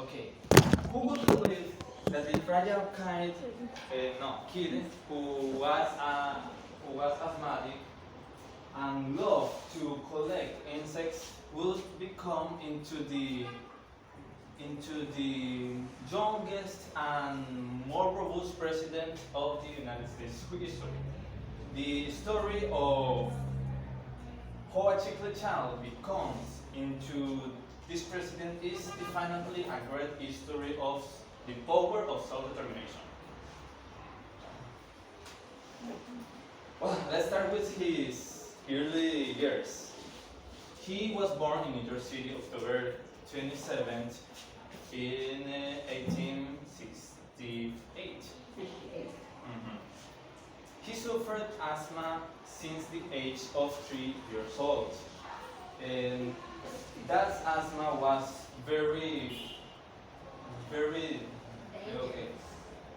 Okay. Who would believe that the fragile kid who was asthmatic and loved to collect insects would become into the youngest and more robust president of the United States history. The story of how a chickly child becomes into this president is definitely a great history of the power of self-determination. Well, let's start with his early years. He was born in New York City, October 27th, in 1868. Mhm. He suffered asthma since the age of 3 years old. And that asthma was very, okay,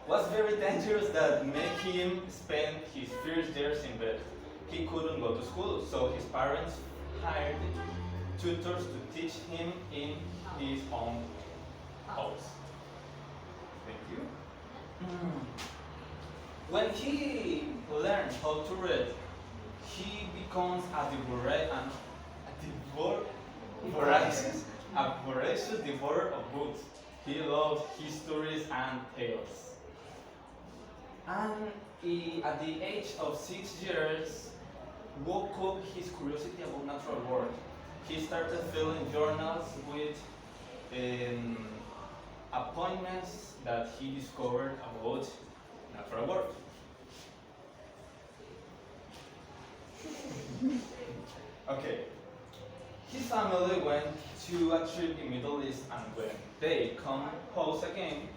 was very dangerous that made him spend his first years in bed. He couldn't go to school, so his parents hired tutors to teach him in his own house. Thank you. When he learned how to read, he becomes voracious, a voracious devourer of books. He loved histories and tales. And at the age of 6 years, woke up his curiosity about natural world. He started filling journals with appointments that he discovered about natural world. Okay. His family went to a trip in Middle East, and when they come home again,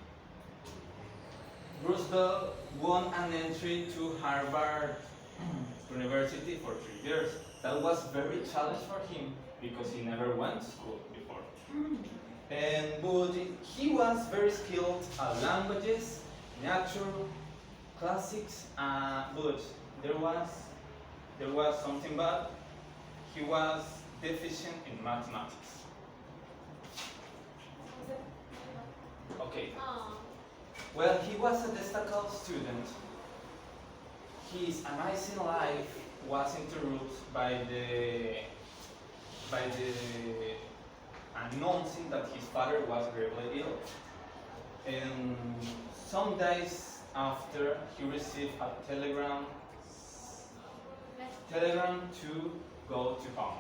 Roosevelt won an entry to Harvard University for 3 years. That was very challenging for him because he never went to school before. But he was very skilled at languages, nature, classics, but there was something bad. He was deficient in mathematics. Okay. Well, he was a destacable student. His amazing life was interrupted by the announcing that his father was gravely ill. And some days after, he received a telegram to go to home.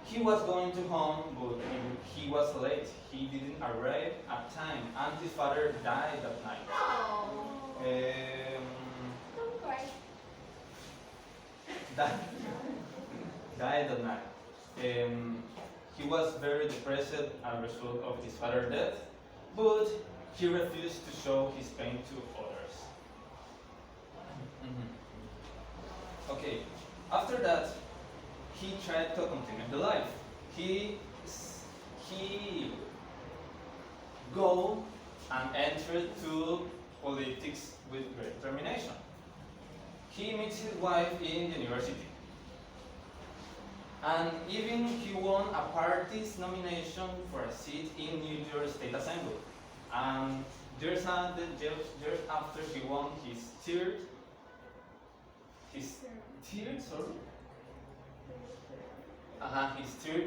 He was going to home, but he was late. He didn't arrive at time, and his father died that night. Don't cry. Died, died that night. He was very depressed as a result of his father's death, but he refused to show his pain to others. Okay, after that, he tried to continue the life. He go and entered to politics with great determination. He meets his wife in the university. And even he won a party's nomination for a seat in New York State Assembly. And years after he won his third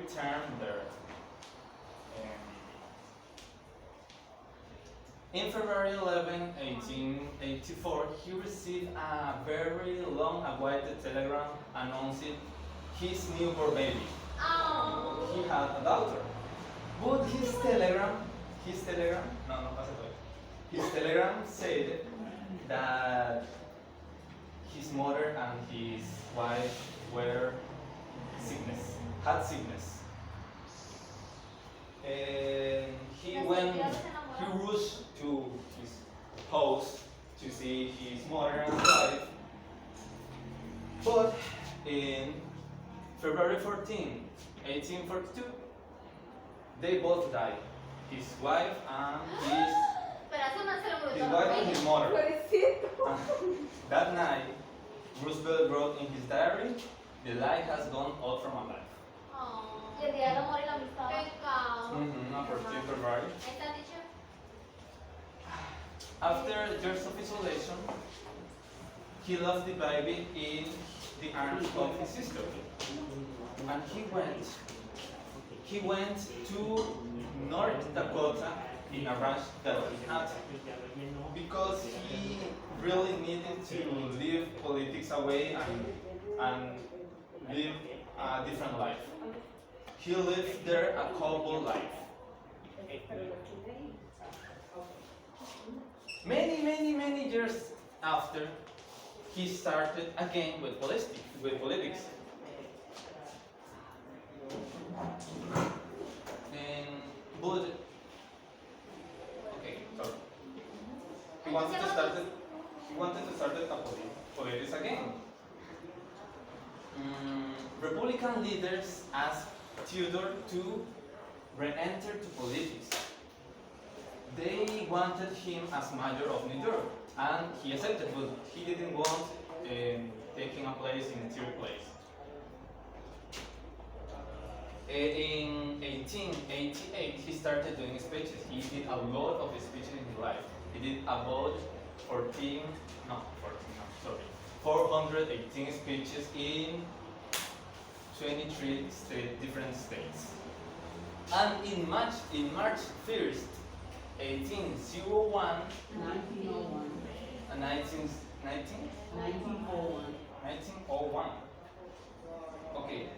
term there. In February 11, 1884, he received a very long-awaited telegram announcing his newborn baby. Oh. He had a daughter. But his telegram, no, no, pass it away. His telegram said that his mother and his wife had sickness. And he rushed to his house to see his mother and wife. But in February 14, 1842, they both died. His wife and his mother. That night, Roosevelt wrote in his diary, "The light has gone out from my life." Y el día del amor y la amistad. Of course. 14th February. I thought it should. After years of isolation, he left the baby in the arms of his sister, and he went to North Dakota in a ranch that he had because he really needed to leave politics away and live a different life. He lived there a cowboy life. Many years after, he started again with politics. And but okay, sorry. He wanted to start politics again. Republican leaders asked Theodore to re-enter to politics. They wanted him as mayor of New York, and he accepted, but he didn't want taking a place in third place. In 1888, he started doing speeches. He did a lot of speeches in his life. He did about 418 speeches in 23 different states. And in March 1st, 1801, 1901. 1901. Okay.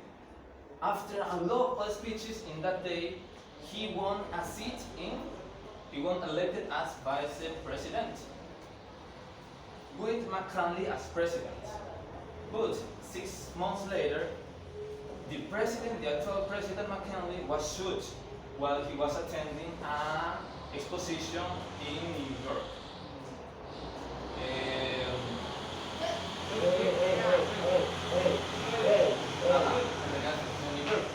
After a lot of speeches in that day, he won elected as vice president, with McKinley as president. But 6 months later, the actual president McKinley, was shot while he was attending an exposition in New York. In New York.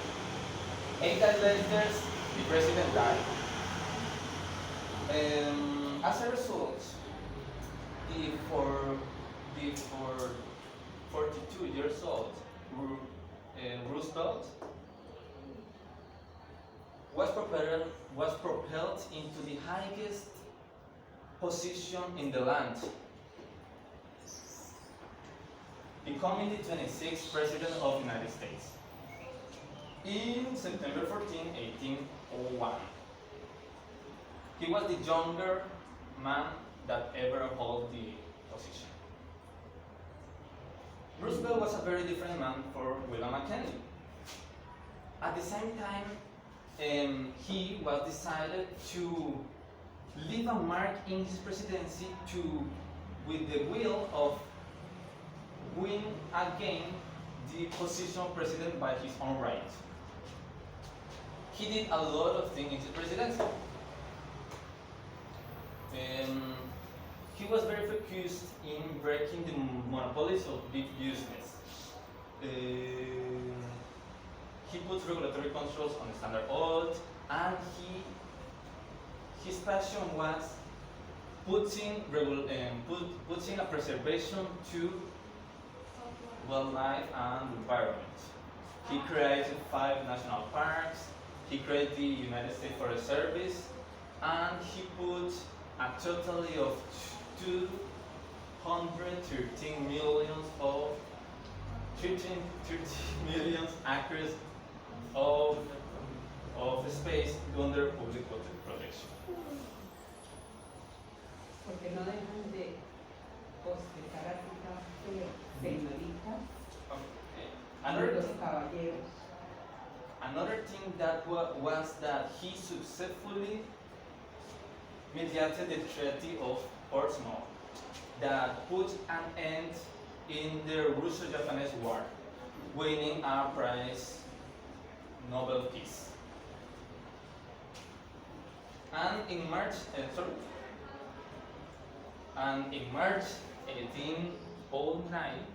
8 days later, the president died. As a result, the 42 years old Roosevelt was propelled into the highest position in the land, becoming the 26th President of the United States in September 14, 1801. He was the younger man that ever held the position. Roosevelt was a very different man for William McKinley. At the same time, he was decided to leave a mark in his presidency with the will of win again the position of president by his own right. He did a lot of things in his presidency. He was very focused in breaking the monopolies of big business. He put regulatory controls on the Standard Oil, and his passion was putting a preservation to wildlife and environment. He created 5 national parks. He created the United States Forest Service, and he put a total of 213 million acres of space under public protection. Porque no dejan de bosquejar a esta señorita Okay. y los caballeros. Another thing that was that he successfully mediated the Treaty of Portsmouth that put an end in the Russo-Japanese War, winning a prize Nobel Peace. And in March 1809,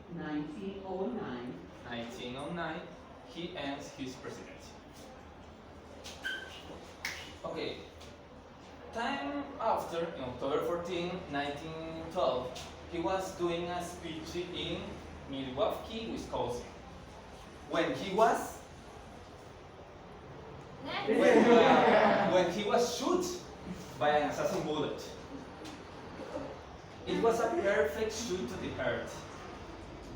1909, he ends his presidency. Okay. Time after, in October 14, 1912, he was doing a speech in Milwaukee, Wisconsin. When he was Next. when when he was shot by an assassin bullet. It was a perfect shoot to the heart.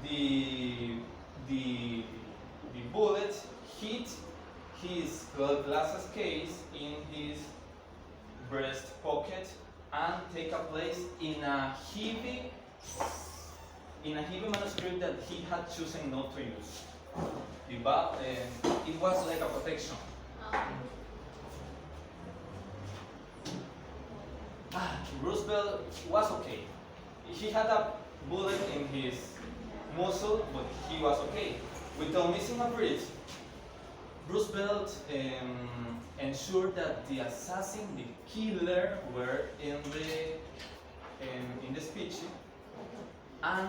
The, the, the bullet hit his glasses case in his breast pocket and take a place in a heavy manuscript that he had chosen not to use. It was like a protection. Roosevelt was okay. He had a bullet in his muscle, but he was okay. Without missing a beat, Roosevelt ensured that the assassin, the killer, were in the speech, and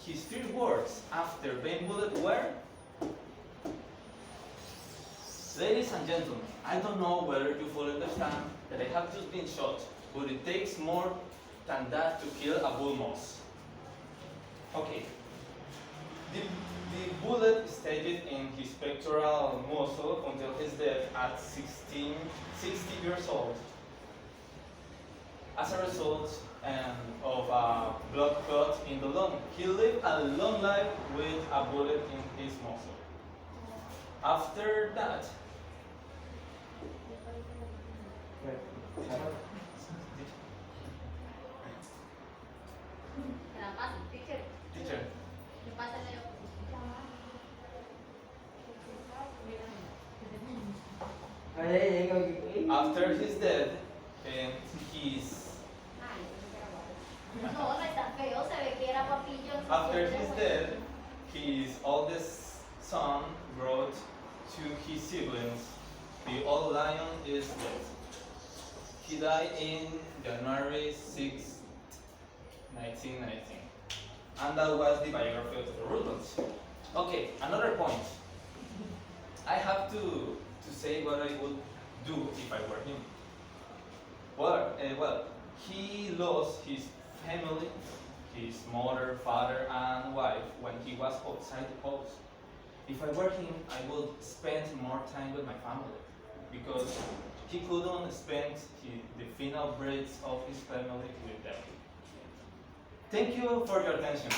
his first words after being bullet were, "Ladies and gentlemen, I don't know whether you fully understand that I have just been shot, but it takes more than that to kill a bull moose." Okay. The bullet stayed in his pectoral muscle until his death at 60 years old. As a result of a blood clot in the lung, he lived a long life with a bullet in his muscle. After that, teacher, after his death, his oldest son wrote to his siblings, "The old lion is dead." He died in January 6, 1919. And that was the biography of Theodore Roosevelt. Okay, another point. I have to say what I would do if I were him. Well, he lost his family, his mother, father, and wife when he was outside the post. If I were him, I would spend more time with my family because he couldn't spend the final breaths of his family with them. Thank you for your attention.